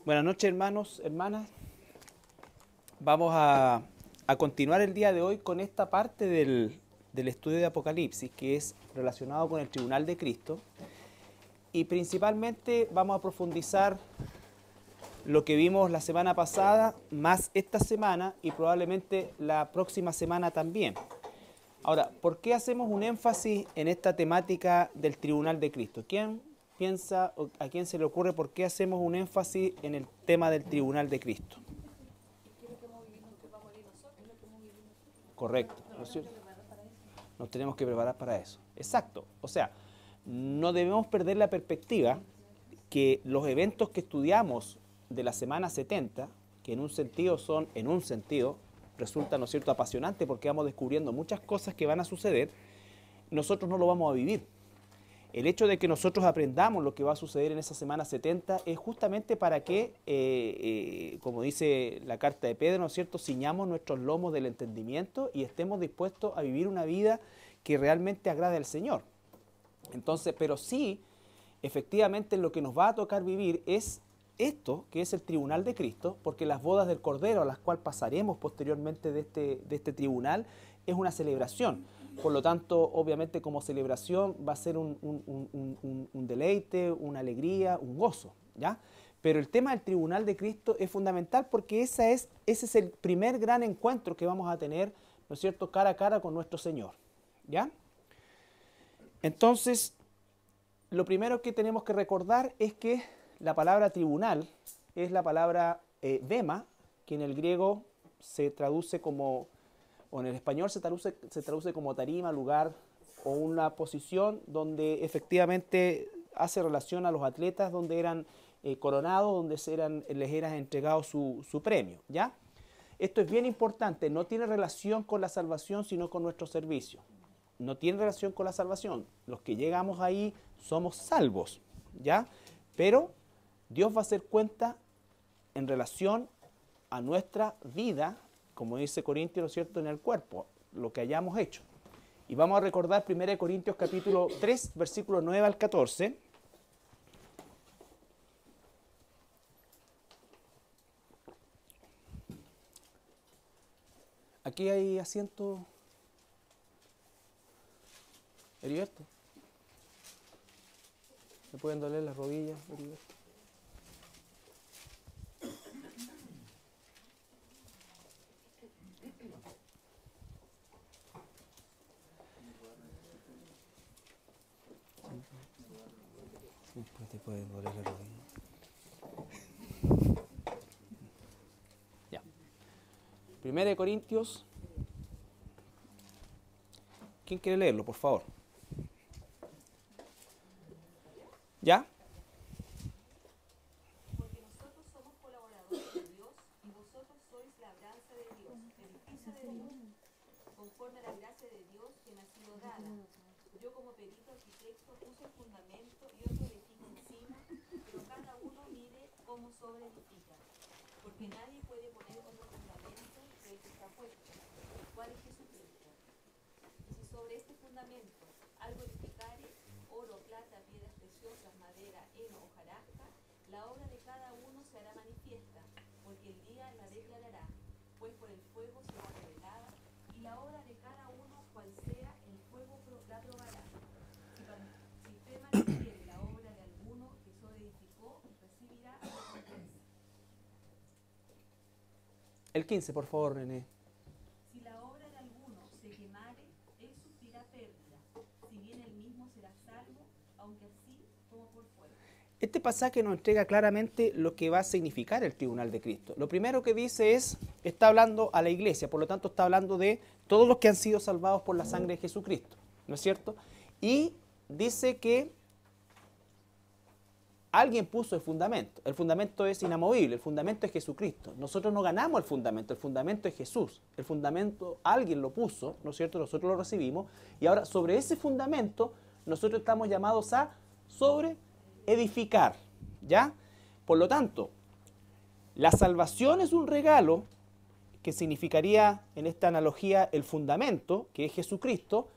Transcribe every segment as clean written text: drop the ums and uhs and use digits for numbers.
Buenas noches, hermanos, hermanas. Vamos a continuar el día de hoy con esta parte del estudio de Apocalipsis, que es relacionado con el tribunal de Cristo. Y principalmente vamos a profundizar lo que vimos la semana pasada, más esta semana y probablemente la próxima semana también. Ahora, ¿por qué hacemos un énfasis en esta temática del tribunal de Cristo? ¿Quién piensa o a quién se le ocurre por qué hacemos un énfasis en el tema del tribunal de Cristo? Correcto, ¿no es cierto? Nos tenemos que preparar para eso. Exacto. O sea, no debemos perder la perspectiva que los eventos que estudiamos de la semana 70, que en un sentido resulta, ¿no es cierto?, apasionante porque vamos descubriendo muchas cosas que van a suceder, nosotros no lo vamos a vivir. El hecho de que nosotros aprendamos lo que va a suceder en esa semana 70 es justamente para que, como dice la carta de Pedro, ¿no es cierto?, ciñamos nuestros lomos del entendimiento y estemos dispuestos a vivir una vida que realmente agrade al Señor. Entonces, pero sí, efectivamente lo que nos va a tocar vivir es esto, que es el tribunal de Cristo, porque las bodas del Cordero, a las cuales pasaremos posteriormente de este tribunal, es una celebración. Por lo tanto, obviamente como celebración va a ser un deleite, una alegría, un gozo, ¿ya? Pero el tema del tribunal de Cristo es fundamental porque ese es el primer gran encuentro que vamos a tener, ¿no es cierto?, cara a cara con nuestro Señor, ¿ya? Entonces, lo primero que tenemos que recordar es que la palabra tribunal es la palabra bema, que en el griego se traduce como, o en el español se traduce como tarima, lugar o una posición donde efectivamente hace relación a los atletas donde eran coronados, donde les era entregado su premio, ¿ya? Esto es bien importante, no tiene relación con la salvación, sino con nuestro servicio. No tiene relación con la salvación. Los que llegamos ahí somos salvos, ¿ya? Pero Dios va a hacer cuenta en relación a nuestra vida, como dice Corintios, ¿no es cierto?, en el cuerpo, lo que hayamos hecho. Y vamos a recordar 1 Corintios capítulo 3, versículos 9 al 14. Aquí hay asiento, Heriberto. ¿Me pueden doler las rodillas, Heriberto? Después te pueden doler la rodilla. Ya. 1 Corintios. ¿Quién quiere leerlo, por favor? ¿Ya? Porque nosotros somos colaboradores de Dios y vosotros sois labranza de Dios, edificio de Dios, conforme a la gracia de Dios que me ha sido dada. Yo como perito arquitecto puse el fundamento y otro edificio encima, pero cada uno mire cómo sobreedifica. Porque nadie puede poner otro fundamento que el que está puesto, el cual es Jesucristo. Y si sobre este fundamento algo edificare, oro, plata, piedras preciosas, madera, heno, hojarasca, la obra de cada uno se hará manifiesta, porque el día la declarará, pues por el fuego será revelada, y la obra de cada uno, cual sea, el fuego la probará. Si fe mantiene la obra de alguno que sobreedificó, recibirá recompensa. El 15, por favor, René. Si la obra de alguno se quemare, él sufrirá pérdida, si bien él mismo será salvo, aunque así como por fuego. Este pasaje nos entrega claramente lo que va a significar el tribunal de Cristo. Lo primero que dice está hablando a la iglesia, por lo tanto está hablando de todos los que han sido salvados por la sangre de Jesucristo, ¿no es cierto? Y dice que alguien puso el fundamento es inamovible, el fundamento es Jesucristo. Nosotros no ganamos el fundamento es Jesús. El fundamento alguien lo puso, ¿no es cierto? Nosotros lo recibimos y ahora sobre ese fundamento nosotros estamos llamados a sobreedificar, ¿ya? Por lo tanto, la salvación es un regalo que significaría en esta analogía el fundamento, que es Jesucristo,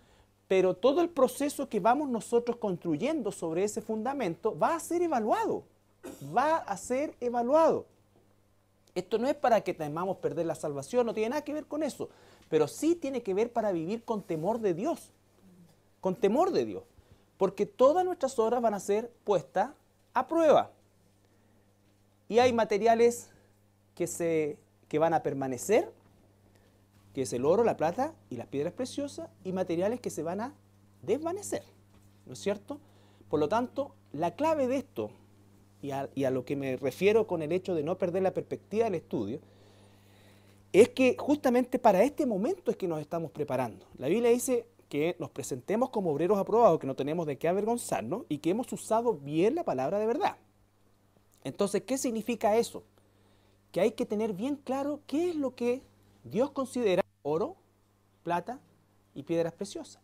pero todo el proceso que vamos nosotros construyendo sobre ese fundamento va a ser evaluado. va a ser evaluado. Esto no es para que temamos perder la salvación, no tiene nada que ver con eso, pero sí tiene que ver para vivir con temor de Dios, con temor de Dios, porque todas nuestras obras van a ser puestas a prueba. Y hay materiales que van a permanecer, que es el oro, la plata y las piedras preciosas, y materiales que se van a desvanecer, ¿no es cierto? Por lo tanto, la clave de esto, y a lo que me refiero con el hecho de no perder la perspectiva del estudio, es que justamente para este momento es que nos estamos preparando. La Biblia dice que nos presentemos como obreros aprobados, que no tenemos de qué avergonzarnos y que hemos usado bien la palabra de verdad. Entonces, ¿qué significa eso? Que hay que tener bien claro qué es lo que Dios considera oro, plata y piedras preciosas.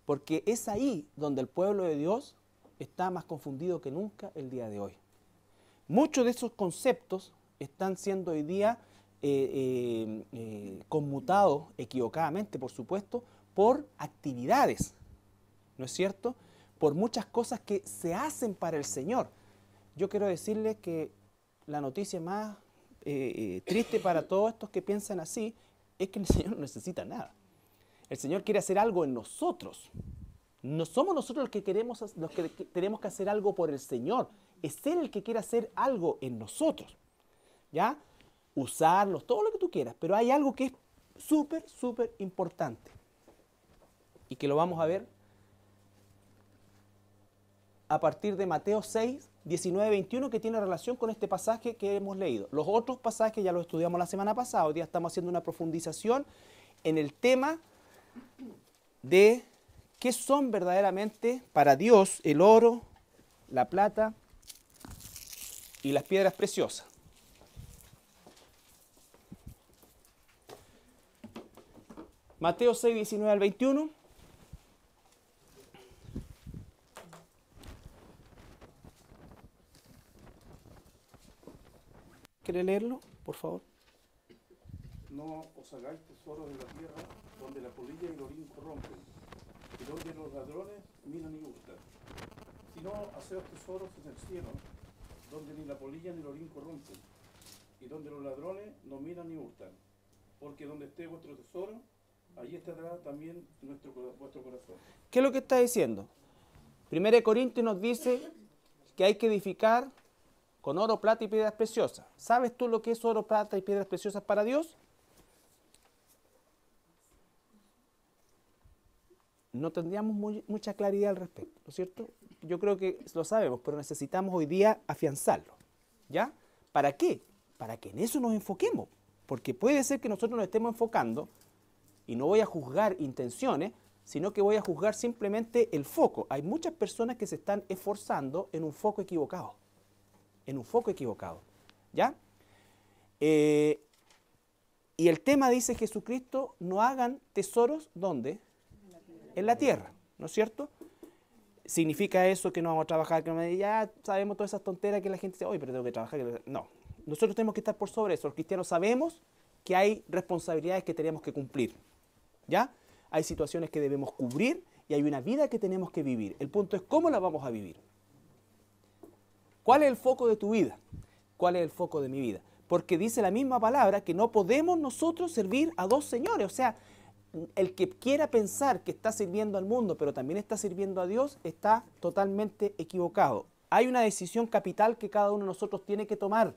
Porque es ahí donde el pueblo de Dios está más confundido que nunca el día de hoy. Muchos de esos conceptos están siendo hoy día conmutados equivocadamente, por supuesto, por actividades, ¿no es cierto? Por muchas cosas que se hacen para el Señor. Yo quiero decirles que la noticia más triste para todos estos que piensan así es que el Señor no necesita nada. El Señor quiere hacer algo en nosotros. No somos nosotros los que tenemos que hacer algo por el Señor. Es Él el que quiere hacer algo en nosotros. ¿Ya? Usarlos, todo lo que tú quieras. Pero hay algo que es súper, súper importante. Y que lo vamos a ver a partir de Mateo 6, 19, 21, que tiene relación con este pasaje que hemos leído. Los otros pasajes ya los estudiamos la semana pasada. Hoy día estamos haciendo una profundización en el tema de qué son verdaderamente para Dios el oro, la plata y las piedras preciosas. Mateo 6, 19 al 21. ¿Quiere leerlo, por favor? No os hagáis tesoros en la tierra, donde la polilla y el orín corrompen, y donde los ladrones minan y hurtan. Sino haceos tesoros en el cielo, donde ni la polilla ni el orín corrompen, y donde los ladrones no minan ni hurtan. Porque donde esté vuestro tesoro, allí estará también vuestro corazón. ¿Qué es lo que está diciendo? 1 Corintios nos dice que hay que edificar con oro, plata y piedras preciosas. ¿Sabes tú lo que es oro, plata y piedras preciosas para Dios? No tendríamos mucha claridad al respecto, ¿no es cierto? Yo creo que lo sabemos, pero necesitamos hoy día afianzarlo. ¿Ya? ¿Para qué? Para que en eso nos enfoquemos. Porque puede ser que nosotros nos estemos enfocando, y no voy a juzgar intenciones, sino que voy a juzgar simplemente el foco. Hay muchas personas que se están esforzando en un foco equivocado. En un foco equivocado. ¿Ya? Y el tema dice Jesucristo, no hagan tesoros, ¿dónde? En la tierra, ¿no es cierto? ¿Significa eso que no vamos a trabajar? Que ya sabemos todas esas tonteras que la gente dice, oye, pero tengo que trabajar. No, nosotros tenemos que estar por sobre eso. Los cristianos sabemos que hay responsabilidades que tenemos que cumplir. ¿Ya? Hay situaciones que debemos cubrir y hay una vida que tenemos que vivir. El punto es cómo la vamos a vivir. ¿Cuál es el foco de tu vida? ¿Cuál es el foco de mi vida? Porque dice la misma palabra que no podemos nosotros servir a dos señores. O sea, el que quiera pensar que está sirviendo al mundo, pero también está sirviendo a Dios, está totalmente equivocado. Hay una decisión capital que cada uno de nosotros tiene que tomar.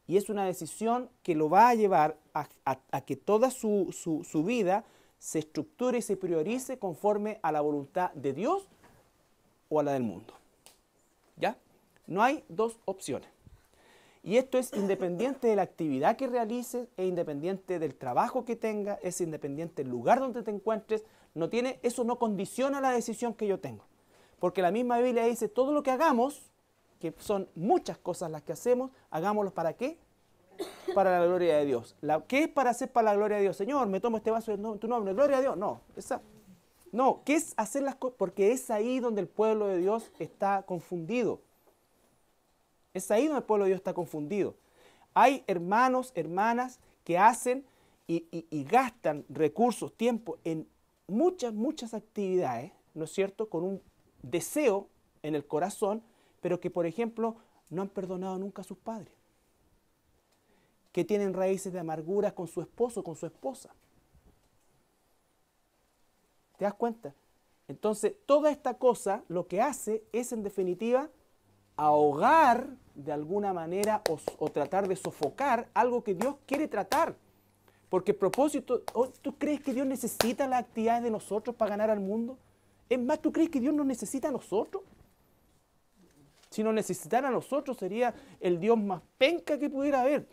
Y es una decisión que lo va a llevar a que toda su vida se estructure y se priorice conforme a la voluntad de Dios o a la del mundo. ¿Ya? No hay dos opciones. Y esto es independiente de la actividad que realices, es independiente del trabajo que tengas, es independiente del lugar donde te encuentres. Eso no condiciona la decisión que yo tengo. Porque la misma Biblia dice, todo lo que hagamos, que son muchas cosas las que hacemos, hagámoslos ¿para qué? Para la gloria de Dios. ¿Qué es para hacer para la gloria de Dios? Señor, me tomo este vaso en tu nombre, gloria a Dios. No, ¿qué es hacer las cosas? Porque es ahí donde el pueblo de Dios está confundido. Es ahí donde el pueblo de Dios está confundido. Hay hermanos, hermanas que hacen y gastan recursos, tiempo en muchas actividades, ¿no es cierto? Con un deseo en el corazón, pero que, por ejemplo, no han perdonado nunca a sus padres, que tienen raíces de amargura con su esposo, con su esposa. ¿Te das cuenta? Entonces, toda esta cosa lo que hace es, en definitiva, ahogar de alguna manera o tratar de sofocar algo que Dios quiere tratar. Porque el propósito, ¿tú crees que Dios necesita las actividades de nosotros para ganar al mundo? Es más, ¿tú crees que Dios nos necesita a nosotros? Si nos necesitara a nosotros, sería el Dios más penca que pudiera haber.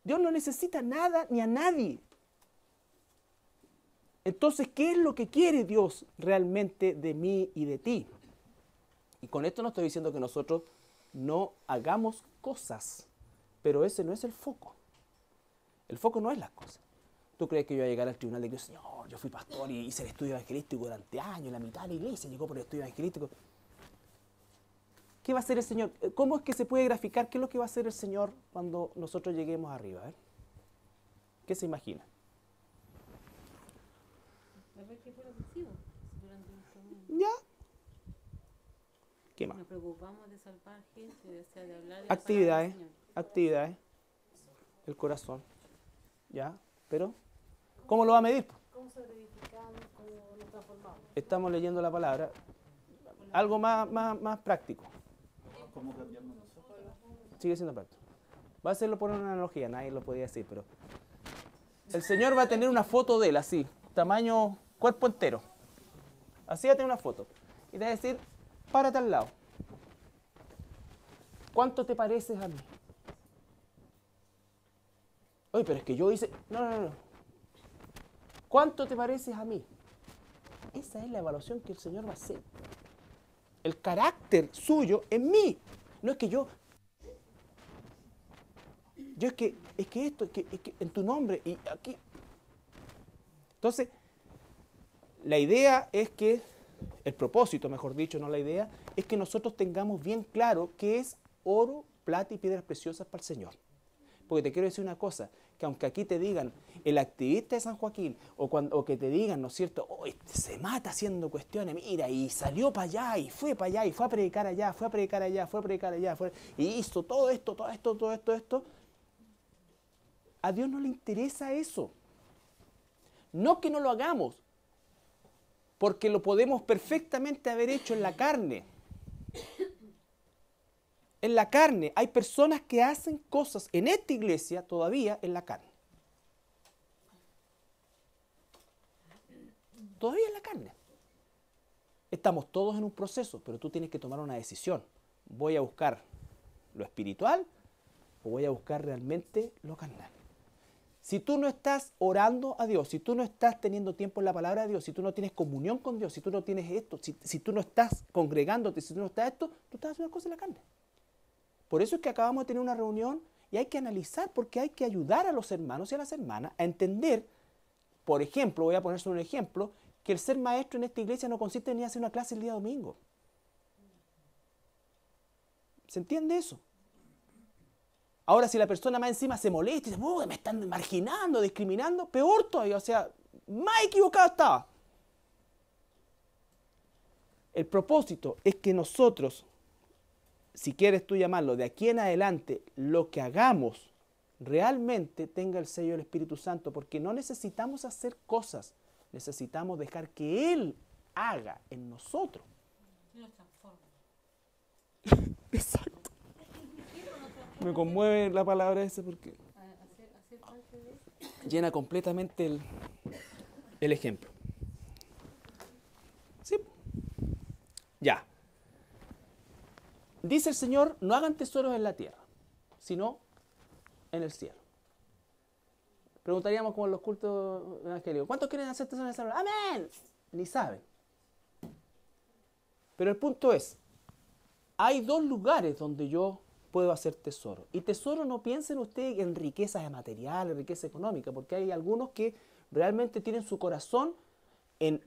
Dios no necesita nada ni a nadie. Entonces, ¿qué es lo que quiere Dios realmente de mí y de ti? Y con esto no estoy diciendo que nosotros no hagamos cosas, pero ese no es el foco. El foco no es las cosas. ¿Tú crees que yo voy a llegar al tribunal de Dios? Señor, yo fui pastor y hice el estudio evangelístico durante años, la mitad de la iglesia llegó por el estudio evangelístico. ¿Qué va a hacer el Señor? ¿Cómo es que se puede graficar qué es lo que va a hacer el Señor cuando nosotros lleguemos arriba? ¿Qué se imagina? Ya. ¿Qué más? Nos preocupamos de salvar gente, o sea, de hablar de Actividades, actividades, el corazón, ¿ya? Pero, ¿cómo lo va a medir? ¿Cómo se verificamos? ¿Cómo nos transformamos? Estamos leyendo la palabra, algo más práctico. ¿Cómo cambiamos nosotros? Sigue siendo práctico. Va a hacerlo por una analogía, nadie lo podía decir, pero el Señor va a tener una foto de él así, tamaño cuerpo entero. Así va a tener una foto. Y te va a decir, párate al lado. ¿Cuánto te pareces a mí? Oye, pero es que yo hice... No. ¿Cuánto te pareces a mí? Esa es la evaluación que el Señor va a hacer. El carácter suyo en mí. No es que yo es que esto, es que en tu nombre y aquí. Entonces, la idea es que, el propósito, mejor dicho, no la idea, es que nosotros tengamos bien claro qué es oro, plata y piedras preciosas para el Señor. Porque te quiero decir una cosa, que aunque aquí te digan el activista de San Joaquín, o que te digan, ¿no es cierto?, oh, se mata haciendo cuestiones, mira, y salió para allá, y fue para allá, y fue a predicar allá, fue a predicar allá, fue a predicar allá, y hizo todo esto, a Dios no le interesa eso. No que no lo hagamos, porque lo podemos perfectamente haber hecho en la carne. En la carne hay personas que hacen cosas en esta iglesia todavía en la carne. Todavía en la carne. Estamos todos en un proceso, pero tú tienes que tomar una decisión. ¿Voy a buscar lo espiritual o voy a buscar realmente lo carnal? Si tú no estás orando a Dios, si tú no estás teniendo tiempo en la palabra de Dios, si tú no tienes comunión con Dios, si tú no tienes esto, si tú no estás congregándote, si tú no estás esto, tú estás haciendo cosas en la carne. Por eso es que acabamos de tener una reunión y hay que analizar, porque hay que ayudar a los hermanos y a las hermanas a entender, por ejemplo, voy a poner solo un ejemplo, que el ser maestro en esta iglesia no consiste en ir a hacer una clase el día domingo. ¿Se entiende eso? Ahora, si la persona más encima se molesta y dice, oh, me están marginando, discriminando, peor todavía, o sea, más equivocado estaba. El propósito es que nosotros, si quieres tú llamarlo, de aquí en adelante, lo que hagamos realmente tenga el sello del Espíritu Santo, porque no necesitamos hacer cosas, necesitamos dejar que Él haga en nosotros. Exacto. Me conmueve la palabra esa porque llena completamente el ejemplo. ¿Sí? Ya. Dice el Señor, no hagan tesoros en la tierra, sino en el cielo. Preguntaríamos como en los cultos evangélicos, ¿cuántos quieren hacer tesoros en el cielo? ¡Amén! Ni saben. Pero el punto es, hay dos lugares donde yo puedo hacer tesoro. Y tesoro, no piensen ustedes en riquezas materiales, riqueza económica, porque hay algunos que realmente tienen su corazón en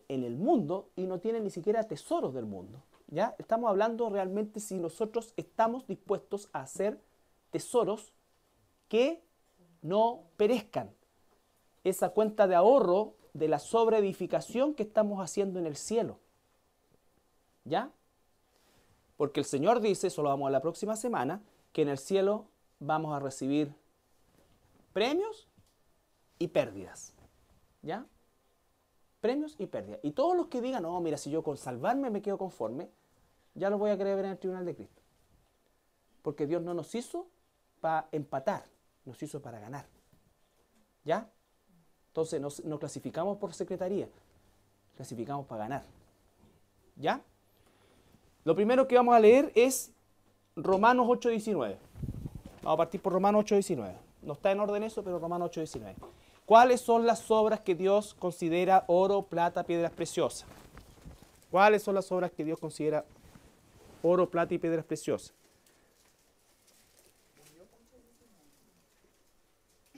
el mundo y no tienen ni siquiera tesoros del mundo. ¿Ya? Estamos hablando realmente si nosotros estamos dispuestos a hacer tesoros que no perezcan. Esa cuenta de ahorro de la sobreedificación que estamos haciendo en el cielo. ¿Ya? Porque el Señor dice, eso lo vamos a ver la próxima semana, que en el cielo vamos a recibir premios y pérdidas. ¿Ya? Premios y pérdidas. Y todos los que digan, no, mira, si yo con salvarme me quedo conforme, ya lo voy a querer ver en el tribunal de Cristo. Porque Dios no nos hizo para empatar, nos hizo para ganar. ¿Ya? Entonces no clasificamos por secretaría, clasificamos para ganar. ¿Ya? Lo primero que vamos a leer es Romanos 8:19. Vamos a partir por Romanos 8:19. No está en orden eso, pero Romanos 8:19. ¿Cuáles son las obras que Dios considera oro, plata, piedras preciosas? ¿Cuáles son las obras que Dios considera oro, plata y piedras preciosas?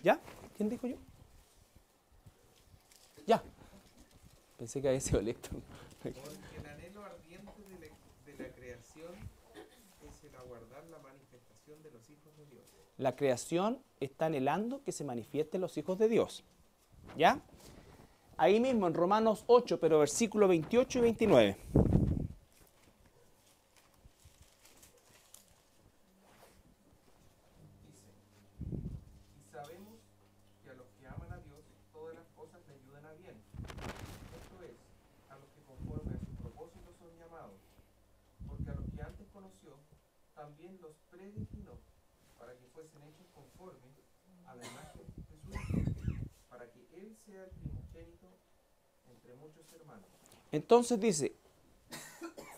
¿Ya? ¿Quién dijo yo? Ya. Pensé que había sido electo. Porque el anhelo ardiente de la creación es el aguardar la manifestación de los hijos de Dios. La creación está anhelando que se manifiesten los hijos de Dios. ¿Ya? Ahí mismo en Romanos 8, pero versículos 28 y 29. Y sabemos que a los que aman a Dios, todas las cosas le ayudan a bien. Esto es, a los que conforme a su propósito son llamados. Porque a los que antes conoció, también los predestinó para que fuesen hechos conforme a la imagen de su Hijo, para que Él sea el primogénito entre muchos hermanos. Entonces dice,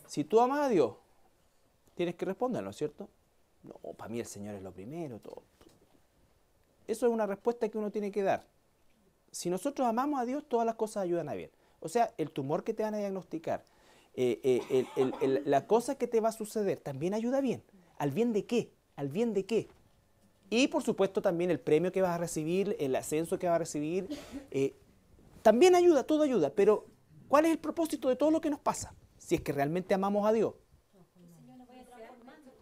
si tú amas a Dios, tienes que responderlo, ¿cierto? No, para mí el Señor es lo primero, todo. Eso es una respuesta que uno tiene que dar. Si nosotros amamos a Dios, todas las cosas ayudan a bien. O sea, el tumor que te van a diagnosticar, la cosa que te va a suceder, también ayuda bien. ¿Al bien de qué? ¿Al bien de qué? Y por supuesto también el premio que vas a recibir, el ascenso que vas a recibir, también ayuda, todo ayuda. Pero ¿cuál es el propósito de todo lo que nos pasa? Si es que realmente amamos a Dios.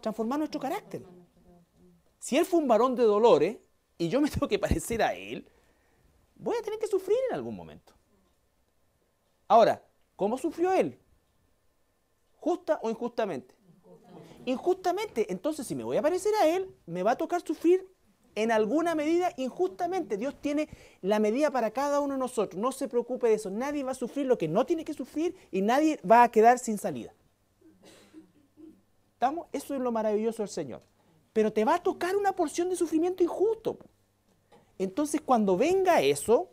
Transformar nuestro carácter. Si Él fue un varón de dolores y yo me tengo que parecer a Él, voy a tener que sufrir en algún momento. Ahora, ¿cómo sufrió Él? ¿Justa o injustamente? Injustamente. Entonces, si me voy a parecer a Él, me va a tocar sufrir en alguna medida injustamente. Dios tiene la medida para cada uno de nosotros. No se preocupe de eso. Nadie va a sufrir lo que no tiene que sufrir y nadie va a quedar sin salida. ¿Estamos? Eso es lo maravilloso del Señor. Pero te va a tocar una porción de sufrimiento injusto. Entonces, cuando venga eso,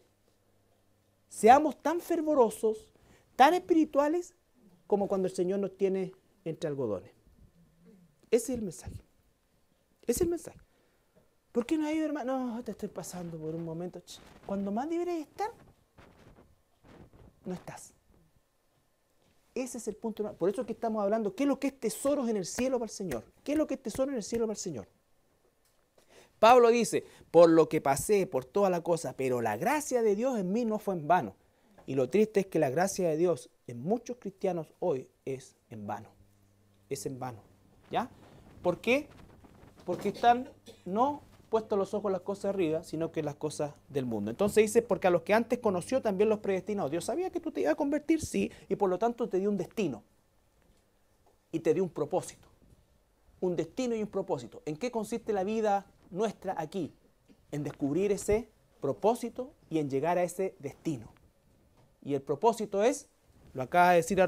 seamos tan fervorosos, tan espirituales, como cuando el Señor nos tiene entre algodones. Ese es el mensaje. Ese es el mensaje. ¿Por qué no ha ido, hermano? No, te estoy pasando por un momento. Cuando más deberías estar, no estás. Ese es el punto. Por eso es que estamos hablando, ¿qué es lo que es tesoros en el cielo para el Señor? ¿Qué es lo que es tesoro en el cielo para el Señor? Pablo dice, por lo que pasé, por toda la cosa, pero la gracia de Dios en mí no fue en vano. Y lo triste es que la gracia de Dios en muchos cristianos hoy es en vano. Es en vano. ¿Ya? ¿Por qué? Porque están no puestos los ojos en las cosas de arriba, sino que en las cosas del mundo. Entonces dice, porque a los que antes conoció también los predestinó. Dios sabía que tú te ibas a convertir, sí, y por lo tanto te dio un destino. Y te dio un propósito. Un destino y un propósito. ¿En qué consiste la vida nuestra aquí? En descubrir ese propósito y en llegar a ese destino. Y el propósito es, lo acaba de decir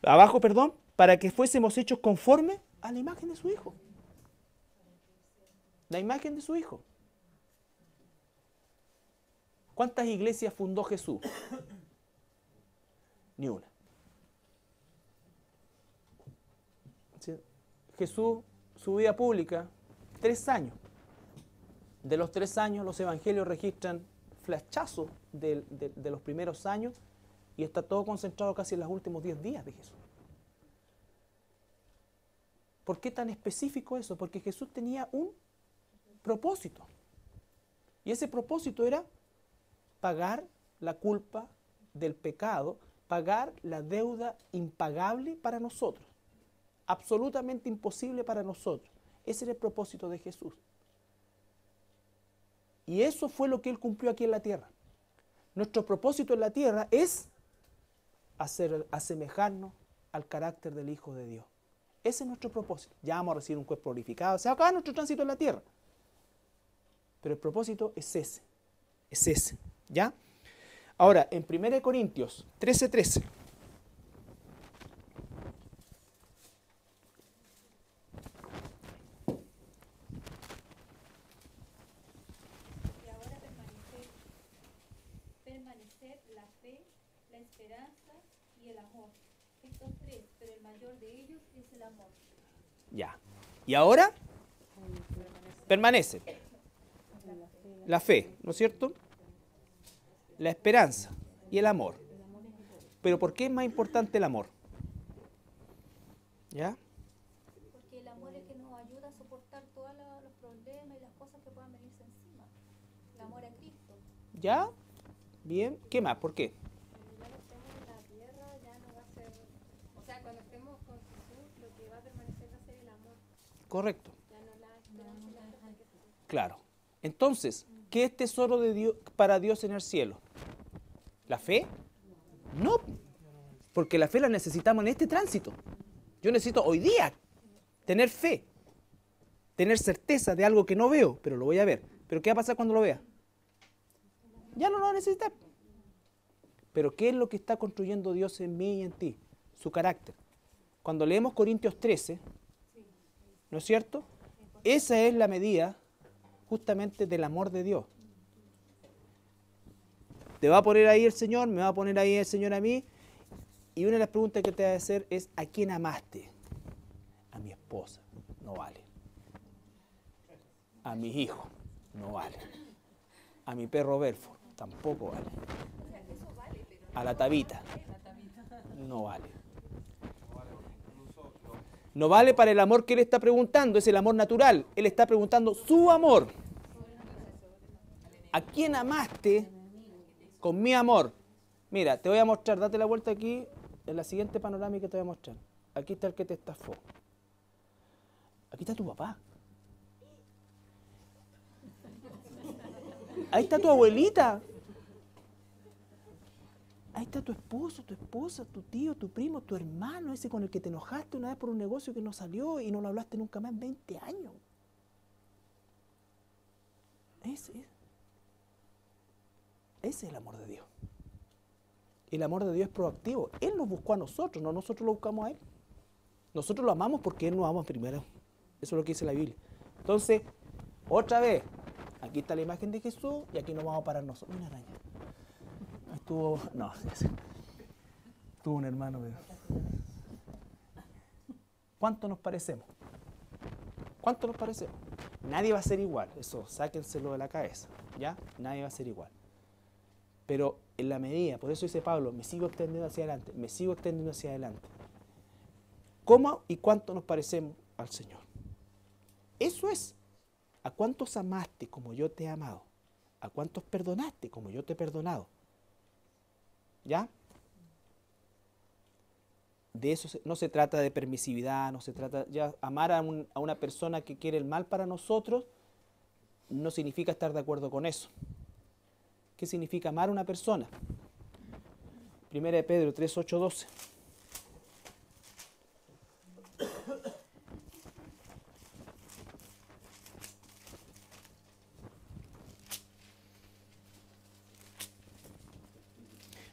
abajo, para que fuésemos hechos conforme a la imagen de su Hijo. La imagen de su Hijo. ¿Cuántas iglesias fundó Jesús? Ni una. ¿Sí? Jesús, su vida pública, 3 años. De los 3 años, los evangelios registran flashazos de los primeros años y está todo concentrado casi en los últimos 10 días de Jesús. ¿Por qué tan específico eso? Porque Jesús tenía un propósito. Y ese propósito era pagar la culpa del pecado, pagar la deuda impagable para nosotros. Absolutamente imposible para nosotros. Ese era el propósito de Jesús. Y eso fue lo que Él cumplió aquí en la tierra. Nuestro propósito en la tierra es asemejarnos al carácter del Hijo de Dios. Ese es nuestro propósito. Ya vamos a recibir un cuerpo glorificado. Se acaba nuestro tránsito en la tierra. Pero el propósito es ese. Es ese. ¿Ya? Ahora, en 1 Corintios 13:13. Y ahora permanecer la fe, la esperanza y el amor. Estos tres, pero el mayor de ellos es el amor. Ya. Y ahora permanece la fe, ¿no es cierto? La esperanza y el amor. Pero ¿por qué es más importante el amor? ¿Ya? Porque el amor es el que nos ayuda a soportar todos los problemas y las cosas que puedan venirse encima. El amor a Cristo. ¿Ya? Bien. ¿Qué más? ¿Por qué? Ya no estemos en la tierra, ya no va a ser, o sea, cuando estemos con Jesús, lo que va a permanecer va a ser el amor, Correcto. ya no la esperanza y la fe. Claro. Entonces, ¿qué es tesoro de Dios para Dios en el cielo? ¿La fe? No. Porque la fe la necesitamos en este tránsito. Yo necesito hoy día tener fe. Tener certeza de algo que no veo, pero lo voy a ver. ¿Pero qué va a pasar cuando lo vea? Ya no lo va a necesitar. Pero ¿qué es lo que está construyendo Dios en mí y en ti? Su carácter. Cuando leemos Corintios 13, ¿no es cierto? Esa es la medida justamente del amor de Dios. Te va a poner ahí el Señor, me va a poner ahí el Señor a mí. Y una de las preguntas que te va a hacer es, ¿a quién amaste? A mi esposa, no vale. A mis hijos, no vale. A mi perro Belfort, tampoco vale. A la Tabita, no vale. No vale para el amor que Él está preguntando, es el amor natural. Él está preguntando su amor. ¿A quién amaste con mi amor? Mira, te voy a mostrar, date la vuelta aquí, en la siguiente panorámica te voy a mostrar. Aquí está el que te estafó. Aquí está tu papá. Ahí está tu abuelita. Ahí está tu esposo, tu esposa, tu tío, tu primo, tu hermano, ese con el que te enojaste una vez por un negocio que no salió y no lo hablaste nunca más en 20 años. Ese es el amor de Dios. El amor de Dios es proactivo. Él nos buscó a nosotros, no nosotros lo buscamos a Él. Nosotros lo amamos porque Él nos ama primero. Eso es lo que dice la Biblia. Entonces, otra vez, aquí está la imagen de Jesús y aquí nos vamos a parar nosotros. Una araña. Estuvo un hermano. ¿Cuánto nos parecemos? ¿Cuánto nos parecemos? Nadie va a ser igual. Eso, sáquenselo de la cabeza. ¿Ya? Nadie va a ser igual. Pero en la medida, por eso dice Pablo, me sigo extendiendo hacia adelante, me sigo extendiendo hacia adelante. ¿Cómo y cuánto nos parecemos al Señor? Eso es. ¿A cuántos amaste como yo te he amado? ¿A cuántos perdonaste como yo te he perdonado? ¿Ya? De eso no se trata de permisividad, no se trata ya amar a una persona que quiere el mal para nosotros no significa estar de acuerdo con eso. ¿Qué significa amar a una persona? Primera de Pedro 3, 8, 12.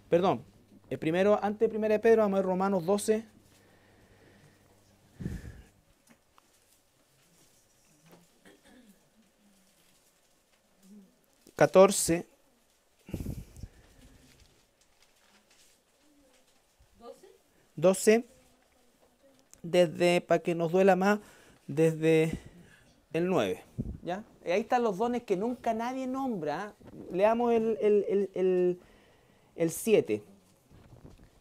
Perdón, primero, antes de 1 de Pedro, vamos a ver Romanos 12. ¿14? 12, para que nos duela más, desde el 9. ¿Ya? Ahí están los dones que nunca nadie nombra. Leamos el 7.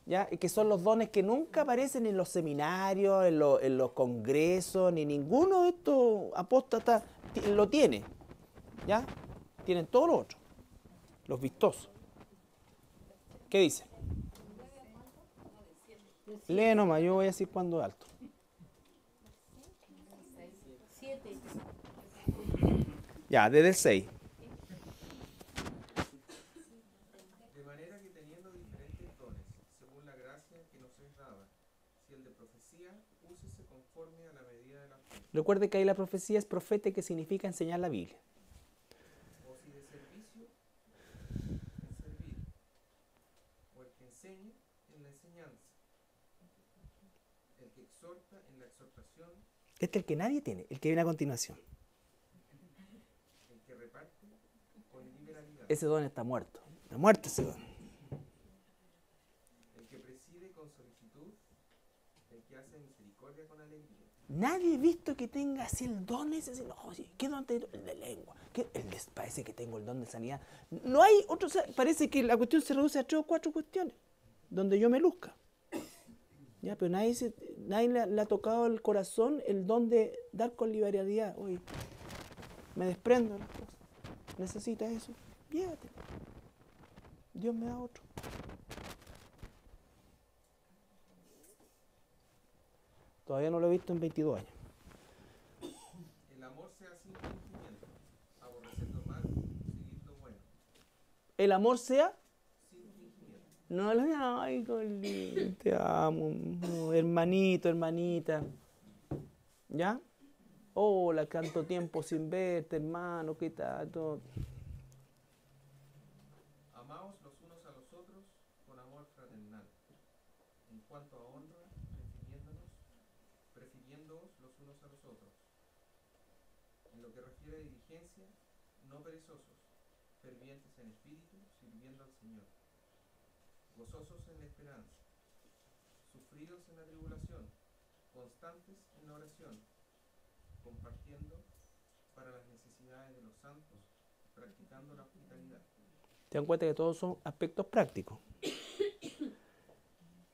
¿Ya? Que son los dones que nunca aparecen en los seminarios, en los congresos, ni ninguno de estos apóstatas lo tiene. ¿Ya? Tienen todos los otros, los vistosos. ¿Qué dice? Lee nomás, yo voy a decir cuándo alto. 7. Ya, desde el 6. De manera que teniendo diferentes dones, según la gracia que nos es dada, si Recuerde que ahí la profecía es profeta, que significa enseñar la Biblia. O si de servicio, en servir. O el que enseña, en la enseñanza. El que exhorta, en la exhortación. Este es el que nadie tiene, el que viene a continuación. El que reparte, con liberalidad. Ese don está muerto. Está muerto ese don. El que preside con solicitud. El que hace misericordia con alegría. Nadie he visto que tenga así el don ese. Así, no, oye, ¿qué don tengo? El de lengua. Parece que tengo el don de sanidad. No hay otro. Parece que la cuestión se reduce a 3 o 4 cuestiones donde yo me luzca. Ya, pero nadie le ha tocado el corazón el don de dar con liberalidad. Oye, me desprendo de las cosas. ¿Necesitas eso? Llévate. Dios me da otro. Todavía no lo he visto en 22 años. El amor sea sin fingimiento, aborrecer lo malo, seguir lo bueno. El amor sea. Sin fingimiento. No, ay, Colín, te amo, no, hermanito, hermanita. ¿Ya? Hola, tanto tiempo sin verte, hermano, ¿qué tal? Todo. Amaos los unos a los otros con amor fraternal. En cuanto a honra, prefiriéndoos los unos a los otros. En lo que refiere a diligencia, no perezosos, fervientes en espíritu, sirviendo al Señor. Gozosos en la esperanza, sufridos en la tribulación, constantes en la oración, compartiendo para las necesidades de los santos, practicando la hospitalidad. Te dan cuenta que todos son aspectos prácticos.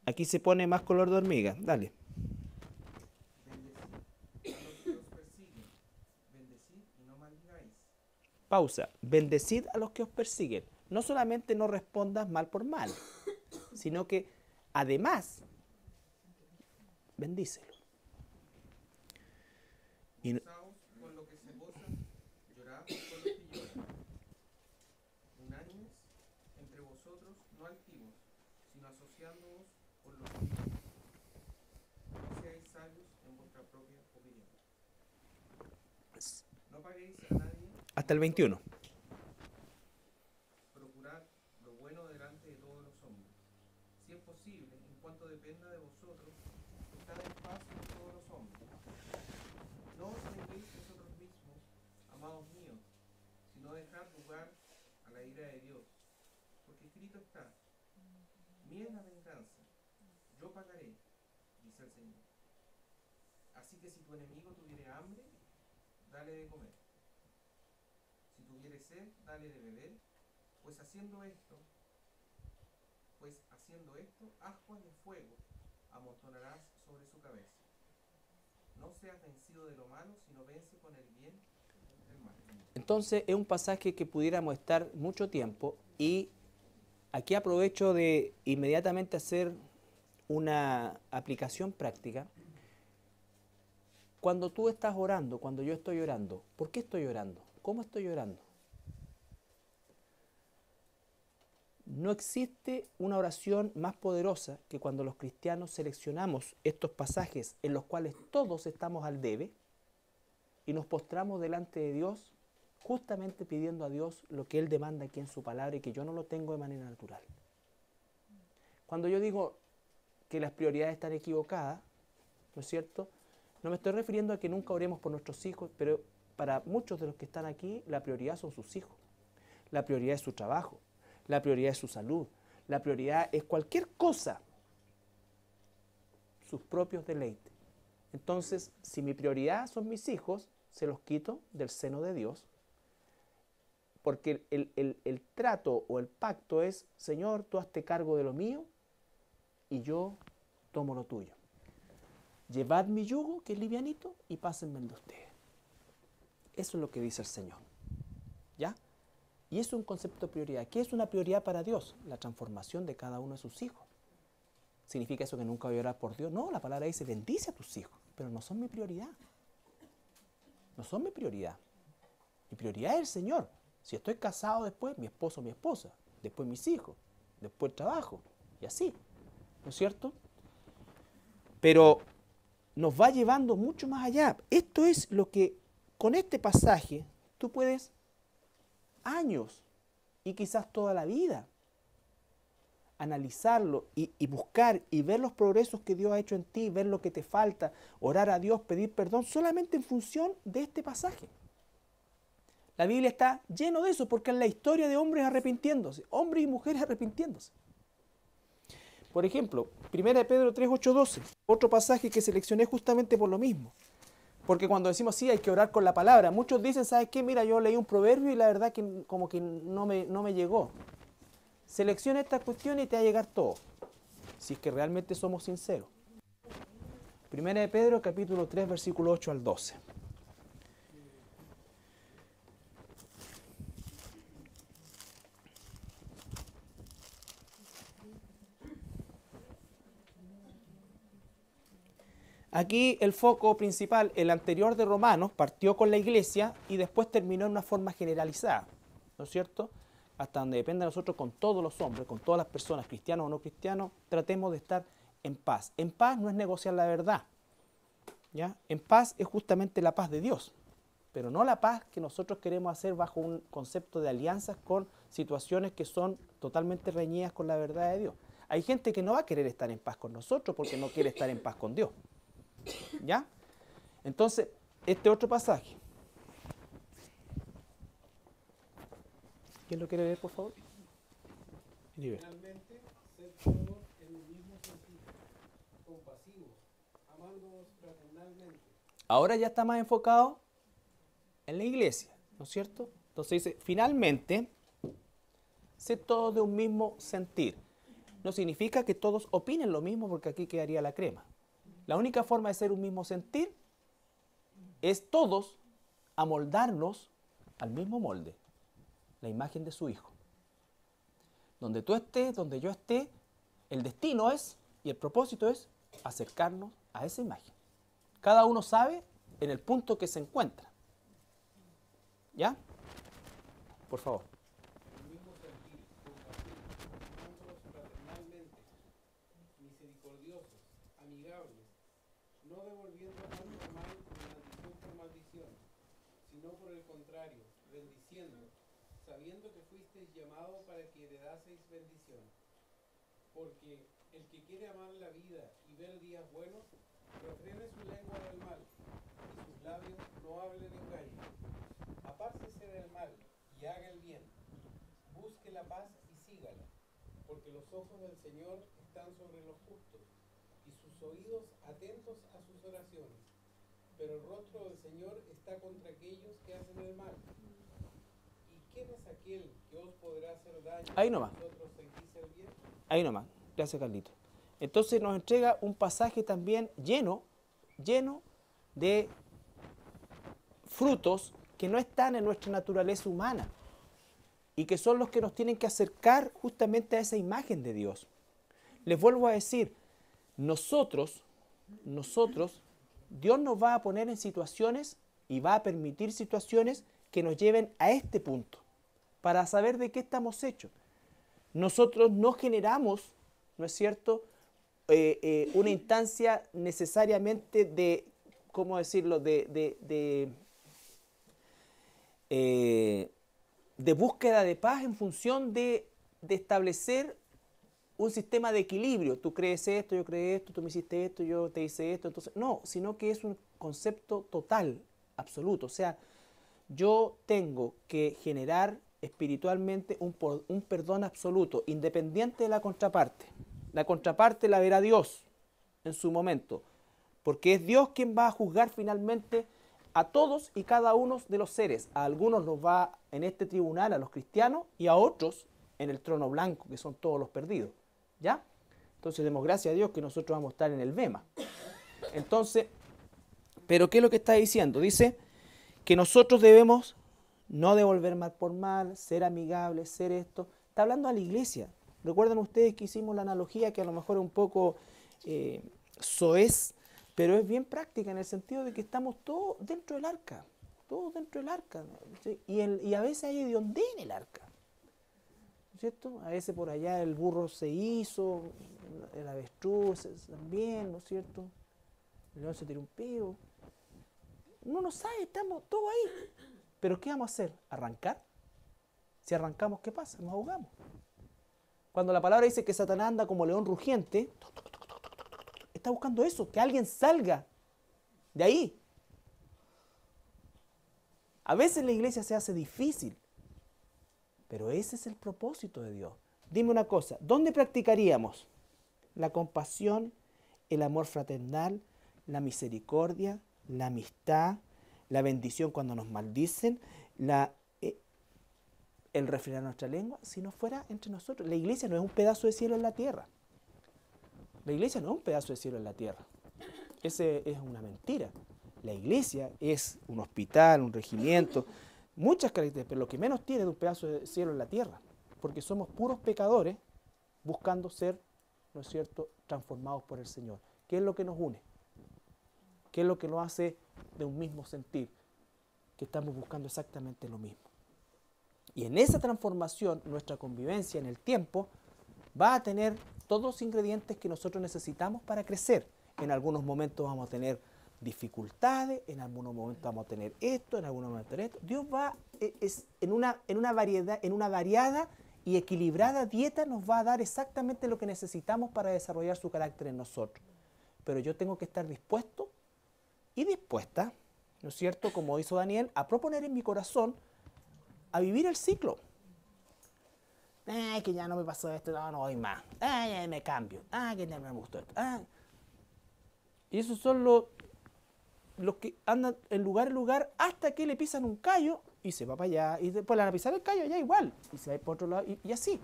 Aquí se pone más color de hormiga. Dale. Bendecid a los que os persiguen, bendecid y no maldigáis. Pausa. Bendecid a los que os persiguen. No solamente no respondas mal por mal, sino que además bendícelo. Y Gozaos con lo que se gozan, llorad con los que lloran. Unánimes entre vosotros, no altivos, sino asociándoos con los vivos. No seáis sabios en vuestra propia opinión. No paguéis a nadie. hasta el 21. Procurad lo bueno delante de todos los hombres. Si es posible, en cuanto dependa de vosotros, estad en paz con todos los hombres. No os venguéis vosotros mismos, amados míos, sino dejad lugar a la ira de Dios. Porque escrito está: mía es la venganza, yo pagaré, dice el Señor. Así que si tu enemigo tuviere hambre, dale de comer. Si tuviere sed, dale de beber, pues haciendo esto, ascuas de fuego amontonarás sobre su cabeza. No seas vencido de lo malo, sino vence con el bien el mal. Entonces es un pasaje que pudiéramos estar mucho tiempo, y aquí aprovecho de inmediatamente hacer una aplicación práctica. Cuando tú estás orando, cuando yo estoy orando, ¿por qué estoy orando? ¿Cómo estoy orando? No existe una oración más poderosa que cuando los cristianos seleccionamos estos pasajes en los cuales todos estamos al debe y nos postramos delante de Dios, justamente pidiendo a Dios lo que Él demanda aquí en su palabra y que yo no lo tengo de manera natural. Cuando yo digo que las prioridades están equivocadas, ¿no es cierto?, no me estoy refiriendo a que nunca oremos por nuestros hijos, pero para muchos de los que están aquí, la prioridad son sus hijos, la prioridad es su trabajo, la prioridad es su salud, la prioridad es cualquier cosa, sus propios deleites. Entonces, si mi prioridad son mis hijos, se los quito del seno de Dios, porque el trato o el pacto es: Señor, tú hazte cargo de lo mío y yo tomo lo tuyo. Llevad mi yugo, que es livianito, y pásenme el de ustedes. Eso es lo que dice el Señor. ¿Ya? Y eso es un concepto de prioridad. ¿Qué es una prioridad para Dios? La transformación de cada uno de sus hijos. ¿Significa eso que nunca voy a orar por Dios? No, la palabra dice: bendice a tus hijos, pero no son mi prioridad. No son mi prioridad. Mi prioridad es el Señor. Si estoy casado, después mi esposo, mi esposa, después mis hijos, después el trabajo, y así. ¿No es cierto? Pero nos va llevando mucho más allá. Esto es lo que con este pasaje tú puedes años y quizás toda la vida analizarlo y buscar y ver los progresos que Dios ha hecho en ti, ver lo que te falta, orar a Dios, pedir perdón, solamente en función de este pasaje. La Biblia está lleno de eso porque es la historia de hombres arrepintiéndose, hombres y mujeres arrepintiéndose. Por ejemplo, 1 Pedro 3, 8, 12, otro pasaje que seleccioné justamente por lo mismo. Porque cuando decimos sí, hay que orar con la palabra, muchos dicen, ¿sabes qué? Mira, yo leí un proverbio y la verdad que como que no me llegó. Selecciona esta cuestión y te va a llegar todo, si es que realmente somos sinceros. 1 Pedro capítulo 3, versículo 8 al 12. Aquí el foco principal, el anterior de Romanos, partió con la iglesia y después terminó en una forma generalizada, ¿no es cierto? Hasta donde depende de nosotros, con todos los hombres, con todas las personas, cristianos o no cristianos, tratemos de estar en paz. En paz no es negociar la verdad, ¿ya? En paz es justamente la paz de Dios, pero no la paz que nosotros queremos hacer bajo un concepto de alianzas con situaciones que son totalmente reñidas con la verdad de Dios. Hay gente que no va a querer estar en paz con nosotros porque no quiere estar en paz con Dios, ¿ya? Entonces, este otro pasaje. ¿Quién lo quiere leer, por favor? Finalmente, sed todos en el mismo sentido, compasivos, amándonos fraternalmente. Ahora ya está más enfocado en la iglesia, ¿no es cierto? Entonces dice, finalmente, sed todos de un mismo sentir. No significa que todos opinen lo mismo porque aquí quedaría la crema. La única forma de ser un mismo sentir es todos amoldarnos al mismo molde, la imagen de su Hijo. Donde tú estés, donde yo esté, el destino es y el propósito es acercarnos a esa imagen. Cada uno sabe en el punto que se encuentra. ¿Ya? Por favor. El mismo sentir, compasivos, amándonos fraternalmente, misericordiosos, amigables, no devolviendo mal por mal ni maldición por maldición, sino por el contrario, bendiciendo, sabiendo que fuisteis llamados para que heredaseis bendición. Porque el que quiere amar la vida y ver días buenos, refrene su lengua del mal, y sus labios no hablen engaño. Apártese del mal y haga el bien. Busque la paz y sígala, porque los ojos del Señor están sobre los justos, y sus oídos atentos a sus oraciones. Pero el rostro del Señor está contra aquellos que hacen el mal. ¿Quién es aquel que os podrá hacer daño Ahí nomás. si vosotros seguís el bien? Ahí nomás. Gracias, Carlito. Entonces nos entrega un pasaje también lleno de frutos que no están en nuestra naturaleza humana y que son los que nos tienen que acercar justamente a esa imagen de Dios. Les vuelvo a decir, nosotros, Dios nos va a poner en situaciones y va a permitir situaciones que nos lleven a este punto, para saber de qué estamos hechos. Nosotros no generamos, ¿no es cierto?, una instancia necesariamente de, ¿cómo decirlo?, de búsqueda de paz en función de establecer un sistema de equilibrio. Tú crees esto, yo creo esto, tú me hiciste esto, yo te hice esto. Entonces, no, sino que es un concepto total, absoluto. O sea, yo tengo que generar espiritualmente un perdón absoluto, independiente de la contraparte. La contraparte la verá Dios en su momento, porque es Dios quien va a juzgar finalmente a todos y cada uno de los seres. A algunos los va en este tribunal, a los cristianos, y a otros en el trono blanco, que son todos los perdidos. ¿Ya? Entonces demos gracias a Dios que nosotros vamos a estar en el Bema. Entonces, ¿pero qué es lo que está diciendo? Dice que nosotros debemos no devolver mal por mal, ser amigables, ser esto. Está hablando a la iglesia. Recuerdan ustedes que hicimos la analogía que a lo mejor es un poco soez, pero es bien práctica en el sentido de que estamos todos dentro del arca. Todos dentro del arca, ¿no? ¿Sí? Y a veces hay hediondez en el arca, ¿no es cierto? A veces por allá el burro se hizo, el avestruz también, ¿no es cierto? el león se tiró un peo. Uno no sabe, estamos todos ahí. Pero ¿qué vamos a hacer? ¿Arrancar? Si arrancamos, ¿qué pasa? Nos ahogamos. Cuando la palabra dice que Satanás anda como león rugiente, está buscando eso, que alguien salga de ahí. A veces la iglesia se hace difícil, pero ese es el propósito de Dios. Dime una cosa, ¿dónde practicaríamos la compasión, el amor fraternal, la misericordia, la amistad, la bendición cuando nos maldicen, el refrenar nuestra lengua, si no fuera entre nosotros? La iglesia no es un pedazo de cielo en la tierra. La iglesia no es un pedazo de cielo en la tierra. Ese es una mentira. La iglesia es un hospital, un regimiento, muchas características, pero lo que menos tiene es un pedazo de cielo en la tierra, porque somos puros pecadores buscando ser, ¿no es cierto?, transformados por el Señor. ¿Qué es lo que nos une? ¿Qué es lo que nos hace de un mismo sentir? Que estamos buscando exactamente lo mismo. Y en esa transformación, nuestra convivencia en el tiempo va a tener todos los ingredientes que nosotros necesitamos para crecer. En algunos momentos vamos a tener dificultades, en algunos momentos vamos a tener esto, en algunos momentos esto. Dios va en una variada y equilibrada dieta, nos va a dar exactamente lo que necesitamos para desarrollar su carácter en nosotros. Pero yo tengo que estar dispuesto y dispuesta, ¿no es cierto?, como hizo Daniel, a proponer en mi corazón a vivir el ciclo. Que ya no me pasó esto, no voy más. Ya me cambio. Que ya me gustó esto. Y esos son los que andan en lugar hasta que le pisan un callo y se va para allá. Y después le van a pisar el callo allá igual. Y se va por otro lado. Y así.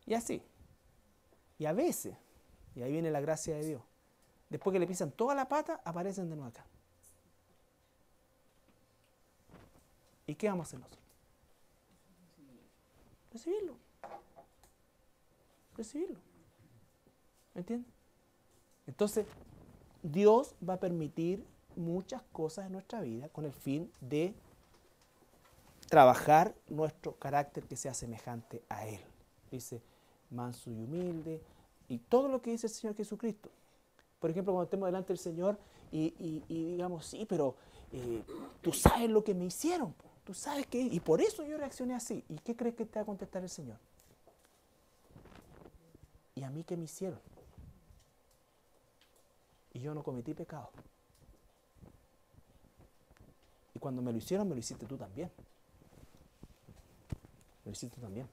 Y así. Y a veces, y ahí viene la gracia de Dios, después que le pisan toda la pata, aparecen de nuevo acá. ¿Y qué vamos a hacer nosotros? Recibirlo. Recibirlo. ¿Me entiendes? Entonces, Dios va a permitir muchas cosas en nuestra vida con el fin de trabajar nuestro carácter que sea semejante a Él. Dice, manso y humilde, y todo lo que dice el Señor Jesucristo. Por ejemplo, cuando estemos delante del Señor y digamos, sí, pero tú sabes lo que me hicieron, tú sabes que, y por eso yo reaccioné así. ¿Y qué crees que te va a contestar el Señor? ¿Y a mí qué me hicieron? Y yo no cometí pecado. Y cuando me lo hicieron, me lo hiciste tú también. Me lo hiciste tú también.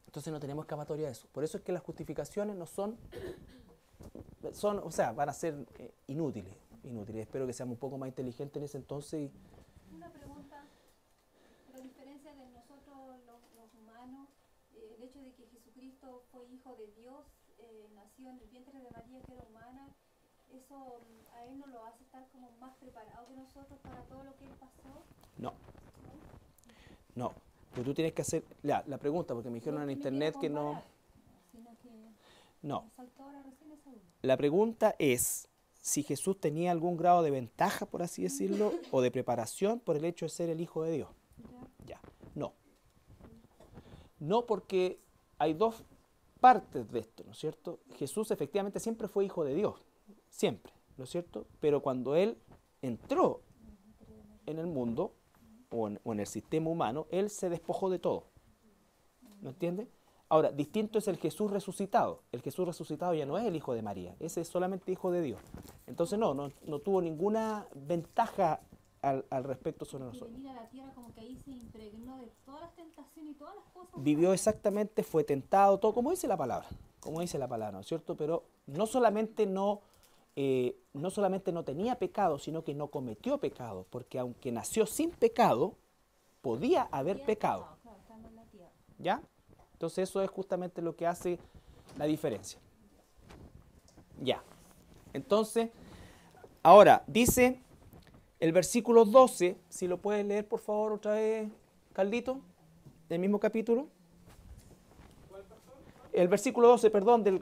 Entonces no tenemos escapatoria de eso. Por eso es que las justificaciones no son, o sea, van a ser inútiles. Espero que seamos un poco más inteligentes en ese entonces. Una pregunta. La diferencia de nosotros, los humanos, el hecho de que Jesucristo fue hijo de Dios, nació en el vientre de María, que era humana, ¿eso a Él no lo hace estar como más preparado que nosotros para todo lo que Él pasó? No. Pero tú tienes que hacer la pregunta, porque me dijeron en internet que no. No. La pregunta es si Jesús tenía algún grado de ventaja, por así decirlo, o de preparación por el hecho de ser el Hijo de Dios. Ya. No. No, porque hay dos partes de esto, ¿no es cierto? Jesús efectivamente siempre fue hijo de Dios, siempre, ¿no es cierto? Pero cuando Él entró en el mundo, o en el sistema humano, Él se despojó de todo. ¿No entiendes? Ahora, distinto es el Jesús resucitado. El Jesús resucitado ya no es el hijo de María, ese es solamente hijo de Dios. Entonces no tuvo ninguna ventaja al respecto sobre nosotros. Venir a la tierra como que ahí se impregnó de todas las tentaciones y todas las cosas. Vivió exactamente, fue tentado, todo, como dice la palabra, ¿no es cierto? Pero no solamente no tenía pecado, sino que no cometió pecado, porque aunque nació sin pecado, podía haber pecado. ¿Ya? Entonces eso es justamente lo que hace la diferencia. Ya. Entonces, ahora, dice el versículo 12, si lo puedes leer por favor otra vez, Caldito, del mismo capítulo. El versículo 12, perdón, del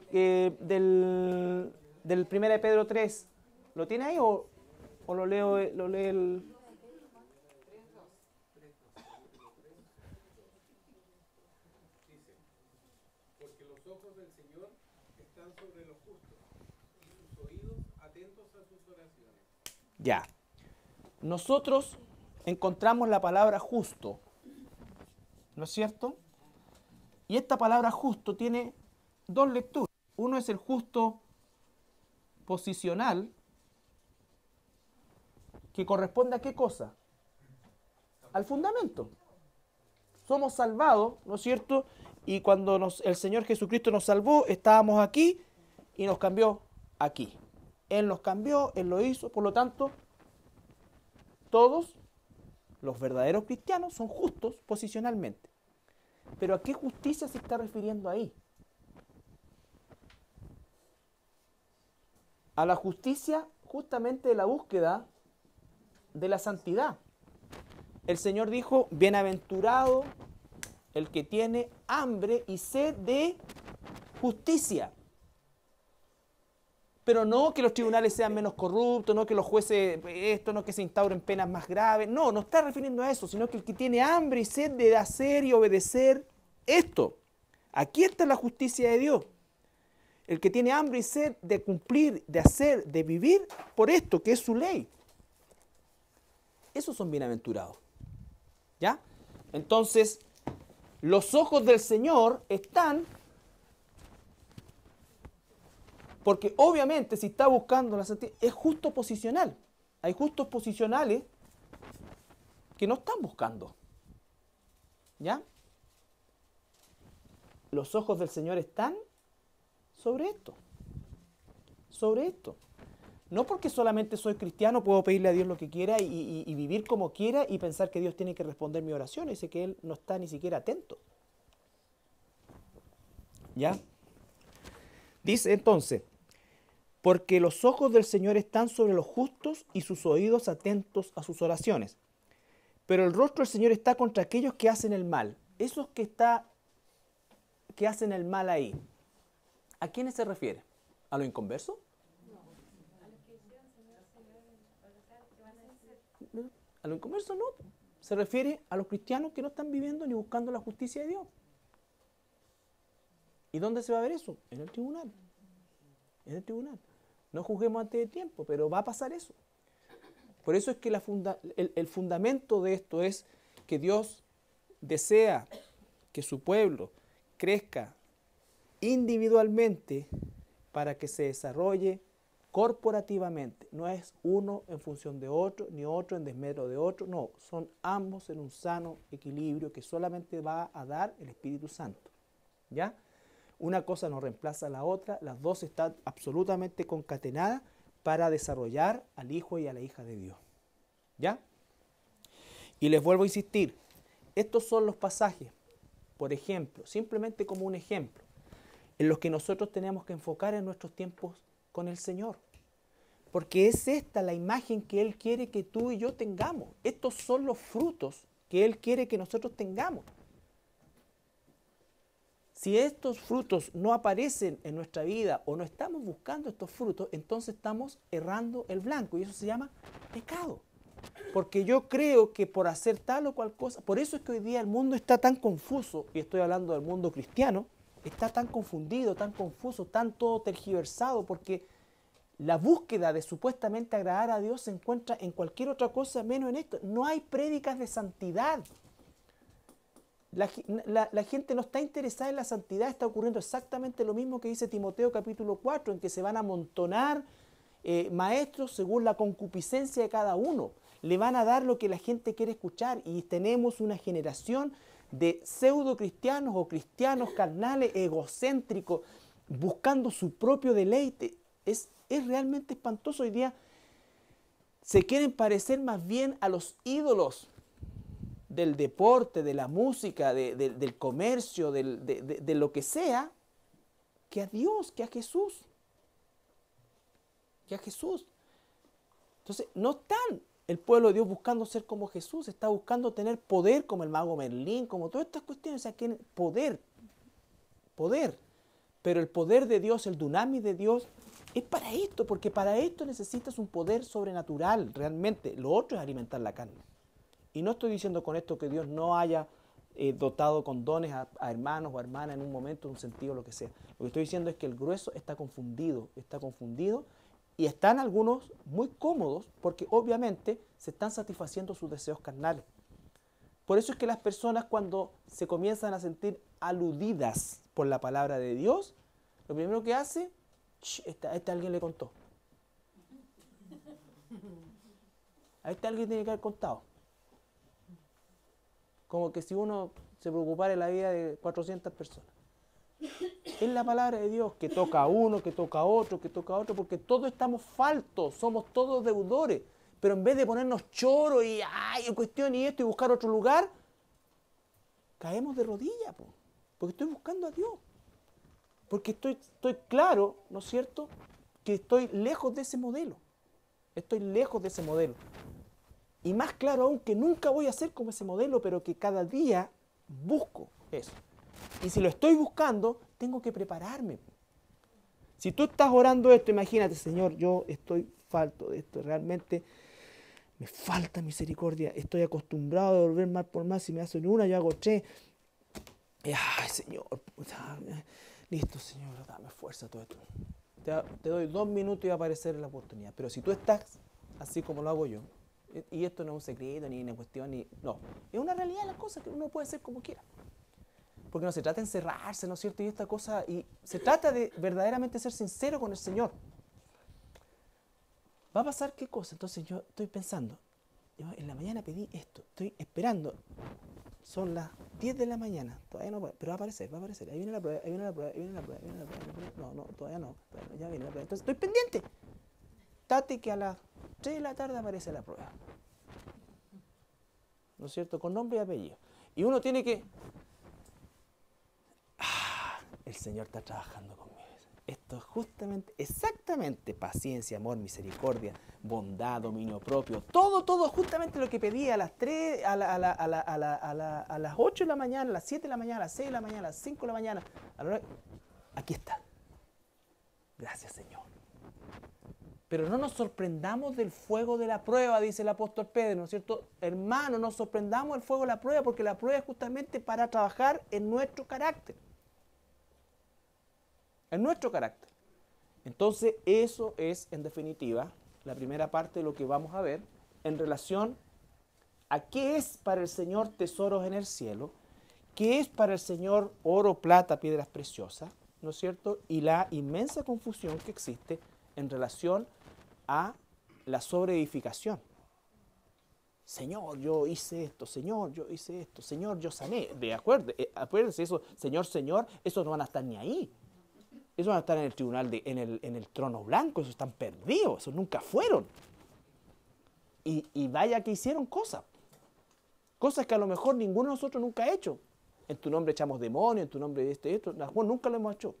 1 de Pedro 3. ¿Lo tiene ahí o lo lee el...? Dice, porque los ojos del Señor están sobre los justos y sus oídos atentos atentos a sus oraciones. Ya. Nosotros encontramos la palabra justo, ¿no es cierto? Y esta palabra justo tiene dos lecturas. Uno es el justo posicional, que corresponde a qué cosa? Al fundamento. Somos salvados, ¿no es cierto? Y cuando el Señor Jesucristo nos salvó, estábamos aquí y nos cambió aquí. Él nos cambió, Él lo hizo, por lo tanto, todos los verdaderos cristianos son justos posicionalmente. Pero ¿a qué justicia se está refiriendo ahí? A la justicia justamente de la búsqueda de la santidad. El Señor dijo, bienaventurado el que tiene hambre y sed de justicia. Pero no que los tribunales sean menos corruptos, no que los jueces, no que se instauren penas más graves. No, no está refiriendo a eso, sino que el que tiene hambre y sed de hacer y obedecer esto. Aquí está la justicia de Dios. El que tiene hambre y sed de cumplir, de hacer, de vivir por esto, que es su ley. Esos son bienaventurados. ¿Ya? Entonces, los ojos del Señor están, porque obviamente si está buscando la santidad, es justo posicional. Hay justos posicionales que no están buscando. ¿Ya? Los ojos del Señor están sobre esto. Sobre esto. No porque solamente soy cristiano puedo pedirle a Dios lo que quiera y vivir como quiera y pensar que Dios tiene que responder mi oración. Dice que Él no está ni siquiera atento. ¿Ya? Dice entonces, porque los ojos del Señor están sobre los justos y sus oídos atentos a sus oraciones. Pero el rostro del Señor está contra aquellos que hacen el mal. Esos que hacen el mal ahí. ¿A quiénes se refiere? ¿A los inconversos? A los inconversos no. Se refiere a los cristianos que no están viviendo ni buscando la justicia de Dios. ¿Y dónde se va a ver eso? En el tribunal. En el tribunal. No juzguemos antes de tiempo, pero va a pasar eso. Por eso es que el fundamento de esto es que Dios desea que su pueblo crezca individualmente para que se desarrolle corporativamente. No es uno en función de otro, ni otro en desmedro de otro. No, son ambos en un sano equilibrio que solamente va a dar el Espíritu Santo. ¿Ya? Una cosa no reemplaza a la otra, las dos están absolutamente concatenadas para desarrollar al Hijo y a la hija de Dios. ¿Ya? Y les vuelvo a insistir, estos son los pasajes, por ejemplo, simplemente como un ejemplo, en los que nosotros tenemos que enfocar en nuestros tiempos con el Señor. Porque es esta la imagen que Él quiere que tú y yo tengamos. Estos son los frutos que Él quiere que nosotros tengamos. Si estos frutos no aparecen en nuestra vida o no estamos buscando estos frutos, entonces estamos errando el blanco y eso se llama pecado. Porque yo creo que por hacer tal o cual cosa, por eso es que hoy día el mundo está tan confuso, y estoy hablando del mundo cristiano, está tan confundido, tan confuso, tan todo tergiversado, porque la búsqueda de supuestamente agradar a Dios se encuentra en cualquier otra cosa menos en esto. No hay prédicas de santidad. La gente no está interesada en la santidad. Está ocurriendo exactamente lo mismo que dice Timoteo capítulo 4, en que se van a amontonar maestros según la concupiscencia de cada uno. Le van a dar lo que la gente quiere escuchar y tenemos una generación de pseudo cristianos o cristianos carnales, egocéntricos, buscando su propio deleite. Es realmente espantoso. Hoy día se quieren parecer más bien a los ídolos del deporte, de la música, del comercio, de lo que sea, que a Dios, que a Jesús. Que a Jesús. Entonces, no están el pueblo de Dios buscando ser como Jesús, está buscando tener poder como el mago Merlín, como todas estas cuestiones. O sea, que poder. Pero el poder de Dios, el dunamis de Dios, es para esto, porque para esto necesitas un poder sobrenatural, realmente. Lo otro es alimentar la carne. Y no estoy diciendo con esto que Dios no haya dotado con dones a hermanos o hermanas en un momento, en un sentido, lo que sea. Lo que estoy diciendo es que el grueso está confundido Y están algunos muy cómodos porque obviamente se están satisfaciendo sus deseos carnales. Por eso es que las personas cuando se comienzan a sentir aludidas por la palabra de Dios, lo primero que hace, a alguien le contó. A alguien tiene que haber contado. Como que si uno se preocupara en la vida de 400 personas. Es la palabra de Dios que toca a uno, que toca a otro, que toca a otro, porque todos estamos faltos, somos todos deudores. Pero en vez de ponernos choros y cuestión y esto y buscar otro lugar, caemos de rodillas, porque estoy buscando a Dios. Porque estoy claro, ¿no es cierto?, que estoy lejos de ese modelo. Estoy lejos de ese modelo. Y más claro aún que nunca voy a ser como ese modelo, pero que cada día busco eso. Y si lo estoy buscando, tengo que prepararme. Si tú estás orando esto, imagínate, Señor, yo estoy falto de esto, realmente me falta misericordia, estoy acostumbrado a devolver mal por mal, si me hacen una, yo hago tres. Ay, Señor, listo, Señor, dame fuerza todo esto. Te doy 2 minutos y va a aparecer la oportunidad. Pero si tú estás así como lo hago yo, y esto no es un secreto, ni una cuestión, no, es una realidad de las cosas que uno puede hacer como quiera. Porque no se trata de encerrarse, ¿no es cierto? Y esta cosa, y se trata de verdaderamente ser sincero con el Señor. ¿Va a pasar qué cosa? Entonces yo estoy pensando, yo en la mañana pedí esto, estoy esperando, son las 10 de la mañana, todavía no, pero va a aparecer, ahí viene la prueba, ahí viene la prueba, ahí viene la prueba, ahí viene la prueba, no, todavía no, ya viene la prueba, entonces estoy pendiente. Tate que a las 3 de la tarde aparece la prueba. ¿No es cierto? Con nombre y apellido. Y uno tiene que... el Señor está trabajando conmigo. Esto es justamente, exactamente, paciencia, amor, misericordia, bondad, dominio propio. Todo justamente lo que pedí a las 3, a las 8 de la mañana, a las 7 de la mañana, a las 6 de la mañana, a las 5 de la mañana. Aquí está. Gracias, Señor. Pero no nos sorprendamos del fuego de la prueba, dice el apóstol Pedro, ¿no es cierto? Hermano, no sorprendamos del fuego de la prueba, porque la prueba es justamente para trabajar en nuestro carácter. En nuestro carácter. Entonces, eso es, en definitiva, la primera parte de lo que vamos a ver en relación a qué es para el Señor tesoros en el cielo, qué es para el Señor oro, plata, piedras preciosas, ¿no es cierto? Y la inmensa confusión que existe en relación a la sobreedificación. Señor, yo hice esto, Señor, yo hice esto, Señor, yo sané. De acuerdo, acuérdense eso, Señor, Señor, esos no van a estar ni ahí. Esos van a estar en el tribunal, en el trono blanco, esos están perdidos, esos nunca fueron. Y vaya que hicieron cosas que a lo mejor ninguno de nosotros nunca ha hecho. En tu nombre echamos demonios, en tu nombre esto, nunca lo hemos hecho.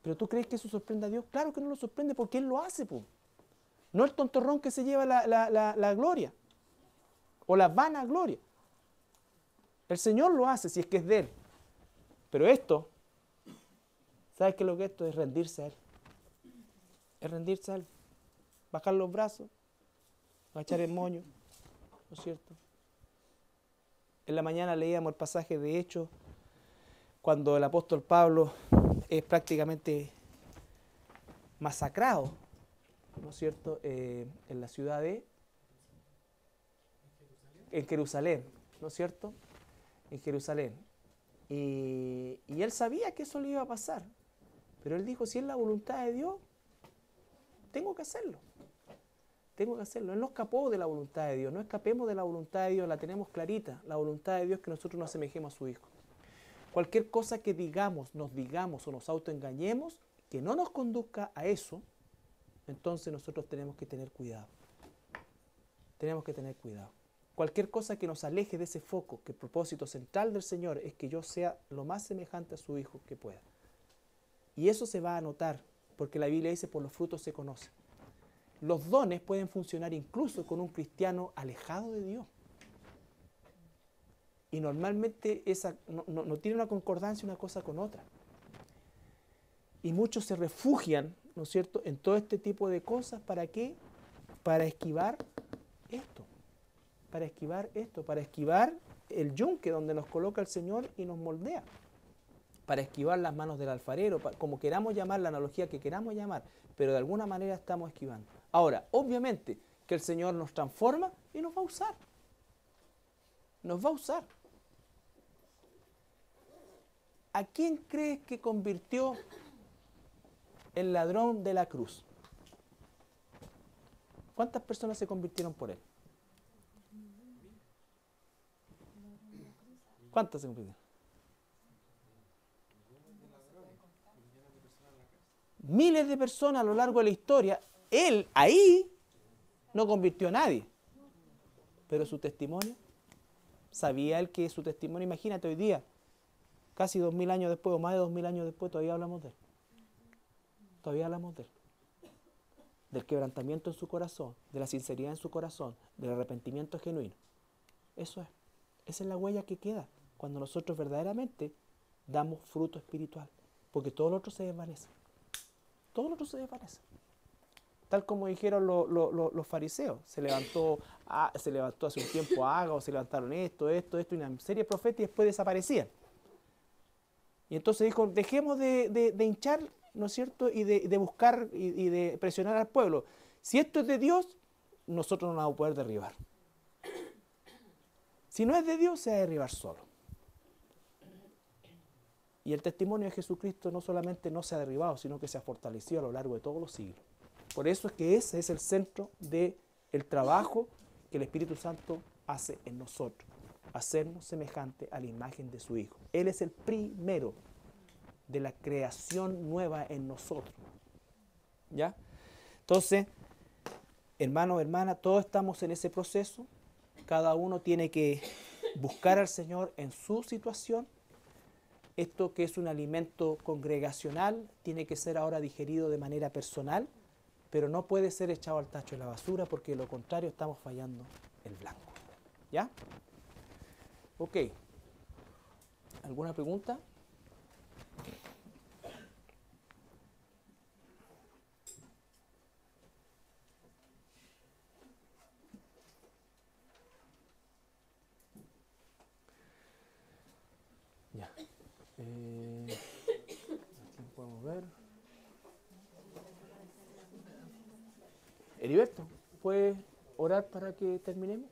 ¿Pero tú crees que eso sorprende a Dios? Claro que no lo sorprende porque Él lo hace, po. No el tontorrón que se lleva la gloria o la vana gloria. El Señor lo hace si es que es de Él. Pero esto, ¿sabes qué es lo que esto es? Rendirse a Él. Es rendirse a Él. Bajar los brazos, agachar el moño, ¿no es cierto? En la mañana leíamos el pasaje de Hechos, cuando el apóstol Pablo es prácticamente masacrado, ¿no es cierto?, en la ciudad de... En Jerusalén, ¿no es cierto? En Jerusalén. Y él sabía que eso le iba a pasar, pero él dijo, si es la voluntad de Dios, tengo que hacerlo. Tengo que hacerlo. Él no escapó de la voluntad de Dios, no escapemos de la voluntad de Dios, la tenemos clarita. La voluntad de Dios es que nosotros nos asemejemos a su Hijo. Cualquier cosa que digamos, nos digamos o nos autoengañemos, que no nos conduzca a eso, entonces nosotros tenemos que tener cuidado. Tenemos que tener cuidado. Cualquier cosa que nos aleje de ese foco, que el propósito central del Señor es que yo sea lo más semejante a su Hijo que pueda. Y eso se va a notar, porque la Biblia dice, por los frutos se conoce. Los dones pueden funcionar incluso con un cristiano alejado de Dios. Y normalmente esa no tiene una concordancia una cosa con otra. Y muchos se refugian, ¿no es cierto?, en todo este tipo de cosas. ¿Para qué? Para esquivar esto. Para esquivar esto. Para esquivar el yunque donde nos coloca el Señor y nos moldea. Para esquivar las manos del alfarero, como queramos llamar, la analogía que queramos llamar. pero de alguna manera estamos esquivando. Ahora, obviamente que el Señor nos transforma y nos va a usar. Nos va a usar. ¿A quién crees que convirtió el ladrón de la cruz? ¿Cuántas personas se convirtieron por él? ¿Cuántas se convirtieron? Miles de personas a lo largo de la historia. Él ahí no convirtió a nadie. Pero su testimonio, sabía él que su testimonio, imagínate hoy día, casi 2000 años después o más de 2000 años después, todavía hablamos de él. Todavía hablamos de él. Del quebrantamiento en su corazón, de la sinceridad en su corazón, del arrepentimiento genuino. Eso es. Esa es la huella que queda cuando nosotros verdaderamente damos fruto espiritual. Porque todo lo otro se desvanece. Todo lo otro se desvanece. Tal como dijeron los fariseos. Se levantó hace un tiempo Agabo, se levantaron esto, y una serie de profetas y después desaparecían. Y entonces dijo, dejemos de hinchar, ¿no es cierto?, y de buscar y de presionar al pueblo. Si esto es de Dios, nosotros no nos vamos a poder derribar. Si no es de Dios, se va a derribar solo. Y el testimonio de Jesucristo no solamente no se ha derribado, sino que se ha fortalecido a lo largo de todos los siglos. Por eso es que ese es el centro del trabajo que el Espíritu Santo hace en nosotros. Hacernos semejante a la imagen de su Hijo. Él es el primero de la creación nueva en nosotros. ¿Ya? Entonces, hermanos, hermanas, todos estamos en ese proceso. Cada uno tiene que buscar al Señor en su situación. Esto que es un alimento congregacional tiene que ser ahora digerido de manera personal, pero no puede ser echado al tacho de la basura porque de lo contrario estamos fallando el blanco. ¿Ya? Ok. ¿Alguna pregunta? Ya. Aquí podemos ver. Heriberto, ¿puedes orar para que terminemos?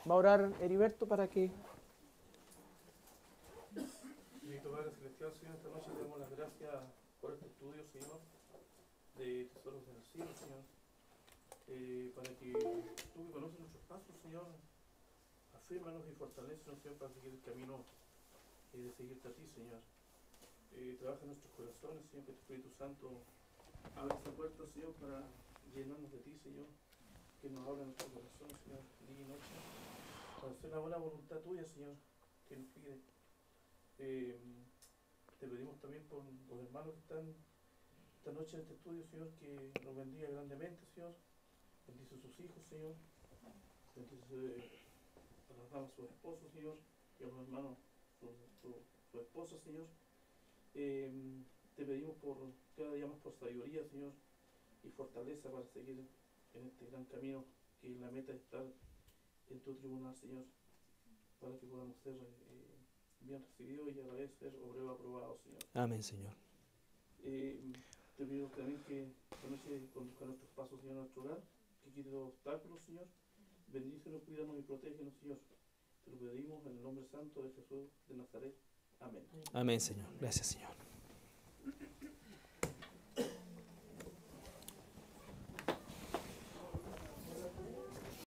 ¿Va a orar Heriberto para que...? Bendito Padre Celestial, Señor, esta noche te damos las gracias por este estudio, Señor, de tesoros del cielo, Señor, para que tú que conoces nuestros pasos, Señor, afírmanos y fortalécenos, Señor, para seguir el camino de seguirte a ti, Señor. Trabaja en nuestros corazones, Señor, que tu Espíritu Santo abra esta puerta, Señor, para llenarnos de ti, Señor, que nos abra nuestro corazón, Señor, día y noche, para hacer la buena voluntad tuya, Señor, que nos pide. Te pedimos también por los hermanos que están esta noche en este estudio, Señor, que nos bendiga grandemente, Señor. Bendice a sus hijos, Señor. Bendice a las damas, sus esposos, Señor, y a los hermanos, su esposa, Señor. Te pedimos por cada día más por sabiduría, Señor, y fortaleza para seguir en este gran camino, que la meta es estar en tu tribunal, Señor, para que podamos ser bien recibidos y a la vez ser obreros aprobados, Señor. Amén, Señor. Te pido también que esta noche conduzca nuestros pasos, Señor, a nuestro hogar, que quite los obstáculos, Señor. Bendícenos, cuídanos y protégenos, Señor. Te lo pedimos en el nombre santo de Jesús de Nazaret. Amén. Amén, Señor. Gracias, Señor.